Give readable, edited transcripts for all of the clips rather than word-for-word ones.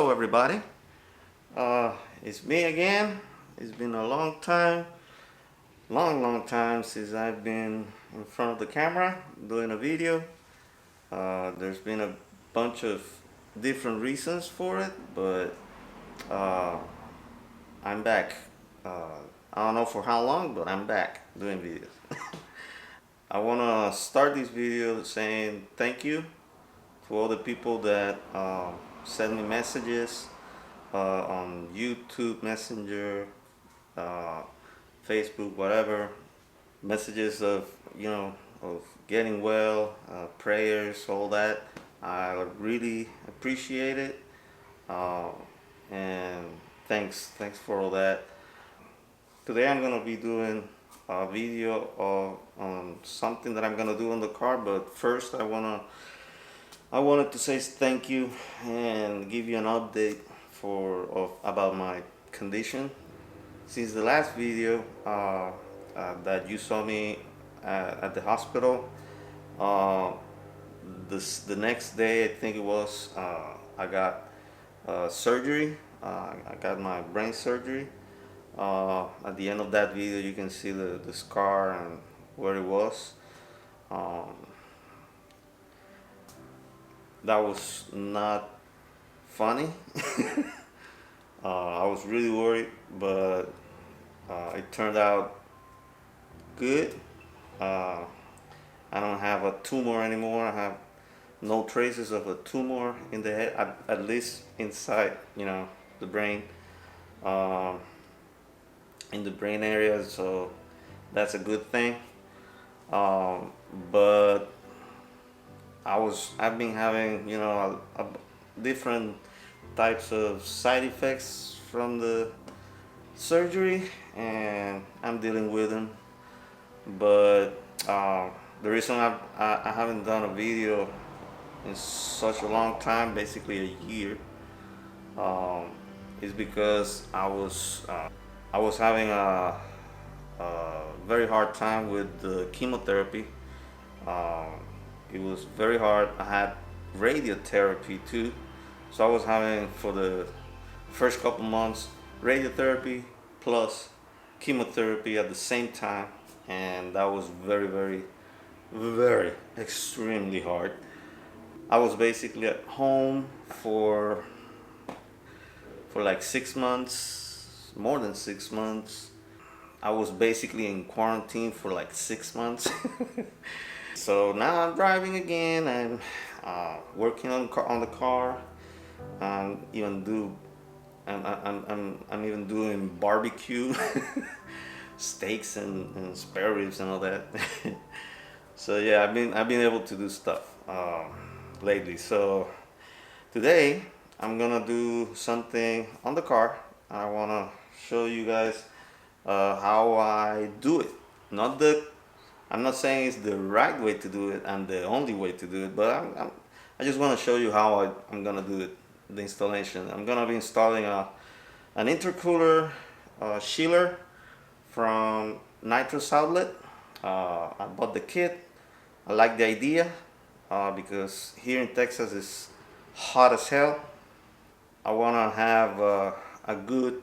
Hello everybody, it's me again. It's been a long time, long time since I've been in front of the camera doing a video. There's been a bunch of different reasons for it, but uh, I'm back. I don't know for how long, but I'm back doing videos. I want to start this video saying thank you to all the people that send me messages on YouTube Messenger, Facebook, whatever, messages of of getting well, prayers, all that. I really appreciate it, and thanks for all that. Today I'm gonna be doing a video on something that I'm gonna do on the car, but first I wanted to say thank you and give you an update about my condition. Since the last video that you saw me at the hospital, the next day I think it was, I got surgery. I got my brain surgery. At the end of that video you can see the scar and where it was. That was not funny. I was really worried, but it turned out good. I don't have a tumor anymore. I have no traces of a tumor in the head, at least inside, the brain, in the brain area. So that's a good thing. But I've been having, different types of side effects from the surgery, and I'm dealing with them. But the reason I haven't done a video in such a long time, basically a year, is because I was having a very hard time with the chemotherapy. It was very hard. I had radiotherapy too. So I was having, for the first couple months, radiotherapy plus chemotherapy at the same time. And that was very extremely hard. I was basically at home for like 6 months, more than 6 months. I was basically in quarantine for like 6 months. So now I'm driving again and working on the car. I'm even doing barbecue, steaks and spare ribs and all that. So yeah, I've been able to do stuff lately. So today I'm gonna do something on the car. I wanna show you guys how I do it. I'm not saying it's the right way to do it and the only way to do it, but I just want to show you how I'm gonna do it. The installation. I'm gonna be installing an intercooler chiller from Nitrous outlet. I bought the kit. I like the idea because here in Texas it's hot as hell. I wanna have a good,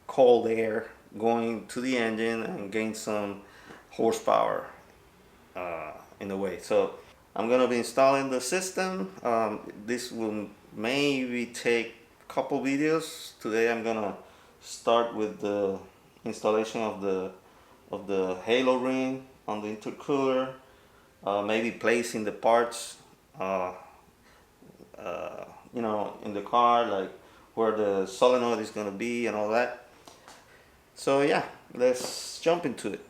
cold air going to the engine and gain some horsepower in a way. So I'm gonna be installing the system. This will maybe take a couple videos. Today I'm gonna start with the installation of the halo ring on the intercooler, maybe placing the parts in the car, like where the solenoid is gonna be and all that. So yeah, let's jump into it.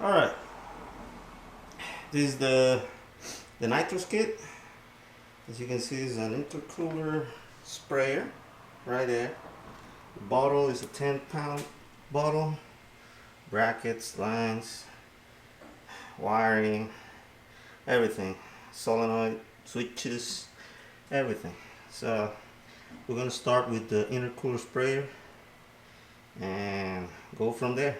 All right, this is the Nitrous kit. As you can see, it's an intercooler sprayer right there. The bottle is a 10-pound bottle. Brackets, lines, wiring, everything. Solenoid, switches, everything. So we're gonna start with the intercooler sprayer and go from there.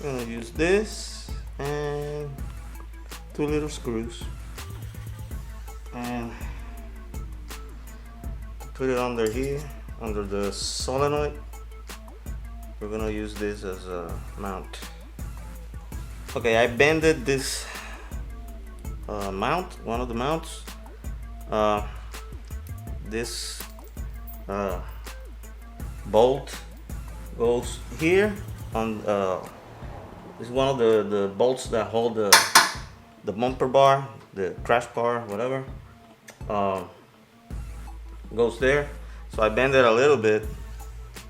I'm gonna use this and 2 little screws, and to put it under here, under the solenoid, we're gonna use this as a mount. Okay, I bended this mount, one of the mounts. This bolt goes here on it's one of the bolts that hold the bumper bar, the crash bar, whatever, goes there. So I bend it a little bit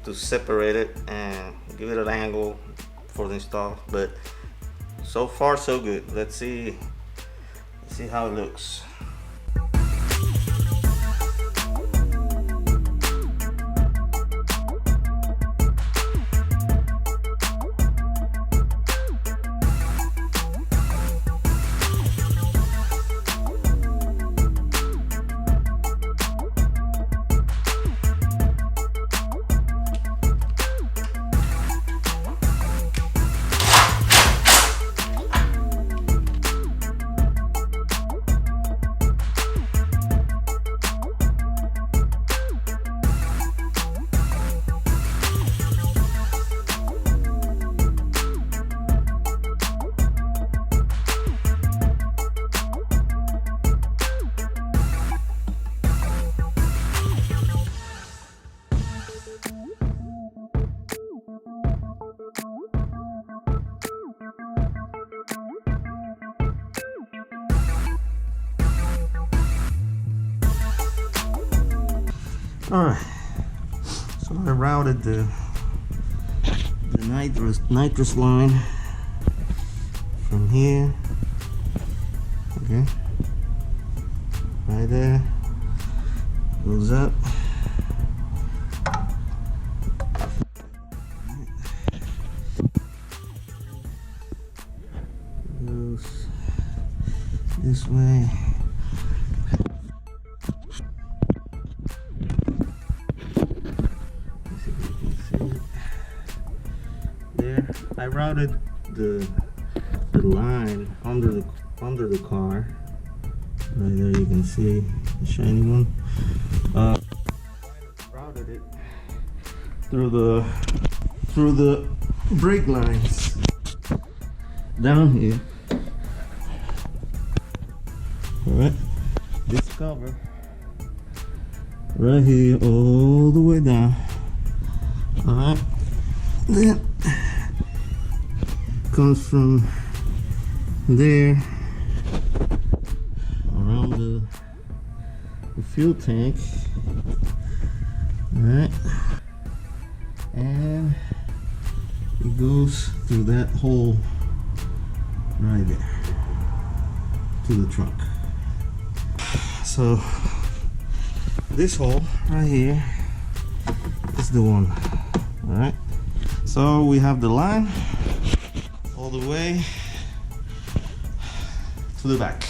to separate it and give it an angle for the install. But so far so good. Let's see how it looks. Alright, so I routed the nitrous line from here, okay, right there, goes up, goes this way. I routed the line under the car. Right there, you can see the shiny one. Routed it through the brake lines down here. All right, this cover right here all the way down. All right, then comes from there around the fuel tank. All right, and it goes through that hole right there to the trunk. So this hole right here is the one. All right, so we have the line all the way to the back.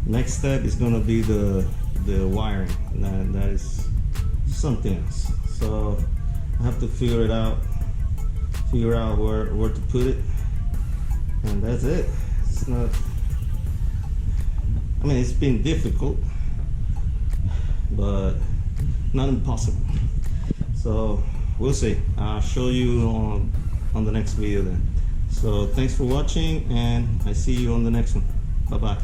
Next step is going to be the wiring. That is something else, so I have to figure out where to put it, and that's it. It's not, I mean, it's been difficult, but not impossible. So we'll see. I'll show you on the next video then. So thanks for watching, and I see you on the next one. Bye bye.